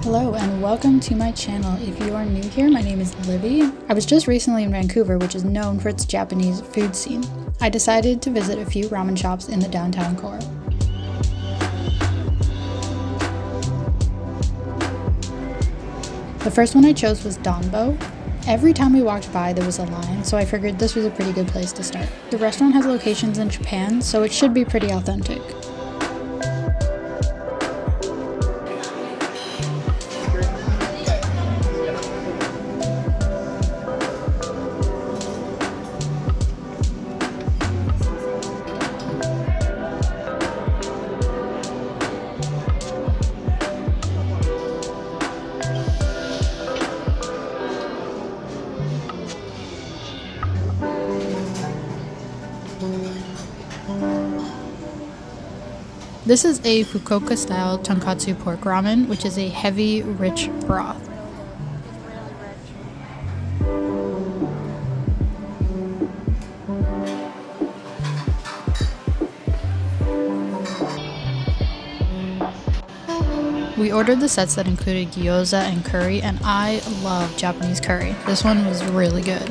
Hello and welcome to my channel. If you are new here, my name is Livy. I was just recently in Vancouver, which is known for its Japanese food scene. I decided to visit a few ramen shops in the downtown core. The first one I chose was Danbo. Every time we walked by there was a line, so I figured this was a pretty good place to start. The restaurant has locations in Japan, so it should be pretty authentic. This is a Fukuoka-style tonkatsu pork ramen, which is a heavy, rich broth. We ordered the sets that included gyoza and curry, and I love Japanese curry. This one was really good.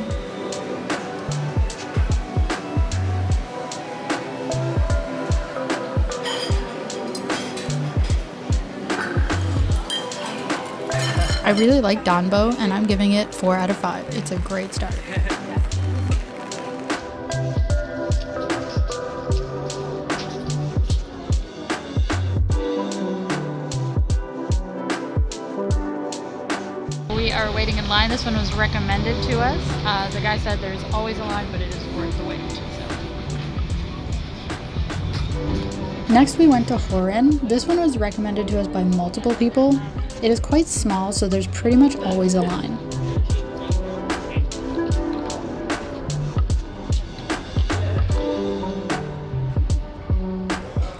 I really like Danbo, and I'm giving it 4 out of 5. It's a great start. We are waiting in line. This one was recommended to us. The guy said there's always a line, but it is worth the wait. Next we went to Horin. This one was recommended to us by multiple people. It is quite small, so there's pretty much always a line.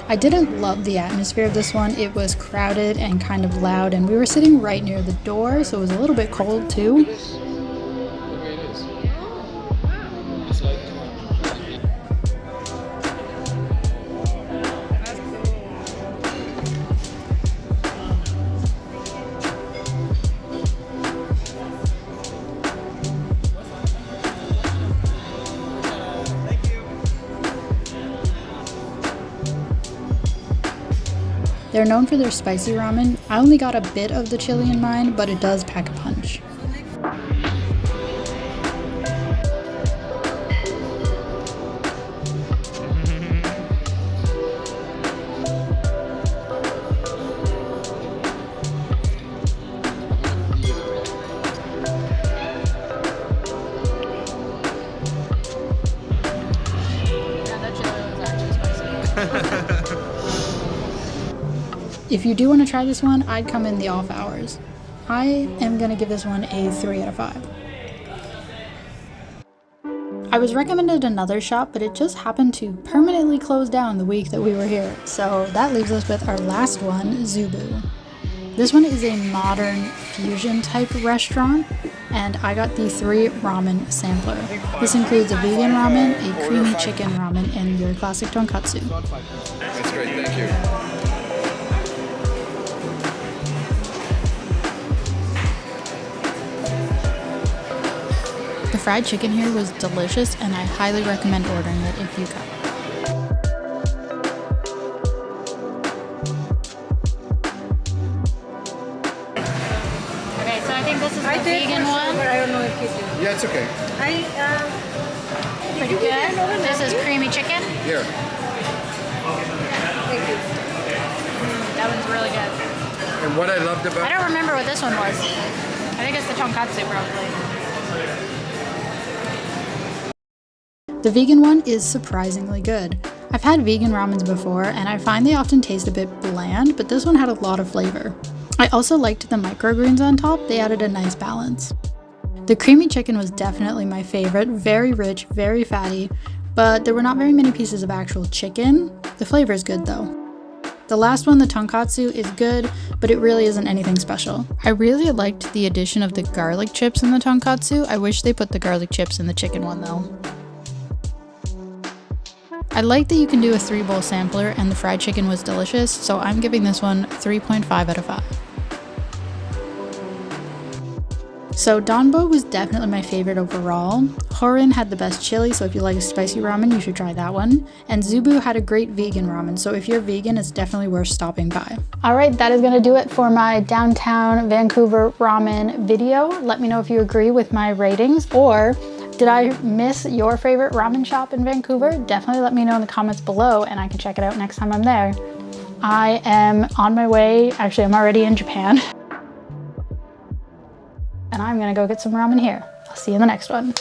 I didn't love the atmosphere of this one. It was crowded and kind of loud, and we were sitting right near the door, so it was a little bit cold too. They're known for their spicy ramen. I only got a bit of the chili in mine, but it does pack a punch. Yeah, that chili was actually spicy. If you do want to try this one, I'd come in the off hours. I am going to give this one a 3 out of 5. I was recommended another shop, but it just happened to permanently close down the week that we were here. So that leaves us with our last one, Zubu. This one is a modern fusion type restaurant, and I got the 3 ramen sampler. This includes a vegan ramen, a creamy chicken ramen, and your classic tonkatsu. That's great, thank you. The fried chicken here was delicious, and I highly recommend ordering it if you can. Okay, so I think this is the vegan one. But I don't know if you do. Yeah, it's okay. Pretty good. This is creamy chicken. Here. Thank you. That one's really good. And what I loved about... I don't remember what this one was. I think it's the tonkatsu probably. The vegan one is surprisingly good. I've had vegan ramens before, and I find they often taste a bit bland, but this one had a lot of flavor. I also liked the microgreens on top. They added a nice balance. The creamy chicken was definitely my favorite. Very rich, very fatty, but there were not very many pieces of actual chicken. The flavor is good though. The last one, the tonkatsu, is good, but it really isn't anything special. I really liked the addition of the garlic chips in the tonkatsu. I wish they put the garlic chips in the chicken one though. I like that you can do a 3-bowl sampler, and the fried chicken was delicious, so I'm giving this one 3.5 out of 5. So Danbo was definitely my favorite overall. Horin had the best chili, so if you like spicy ramen, you should try that one. And Zubu had a great vegan ramen, so if you're vegan, it's definitely worth stopping by. All right, that is gonna do it for my downtown Vancouver ramen video. Let me know if you agree with my ratings, or did I miss your favorite ramen shop in Vancouver? Definitely let me know in the comments below and I can check it out next time I'm there. I am on my way, actually I'm already in Japan. And I'm gonna go get some ramen here. I'll see you in the next one.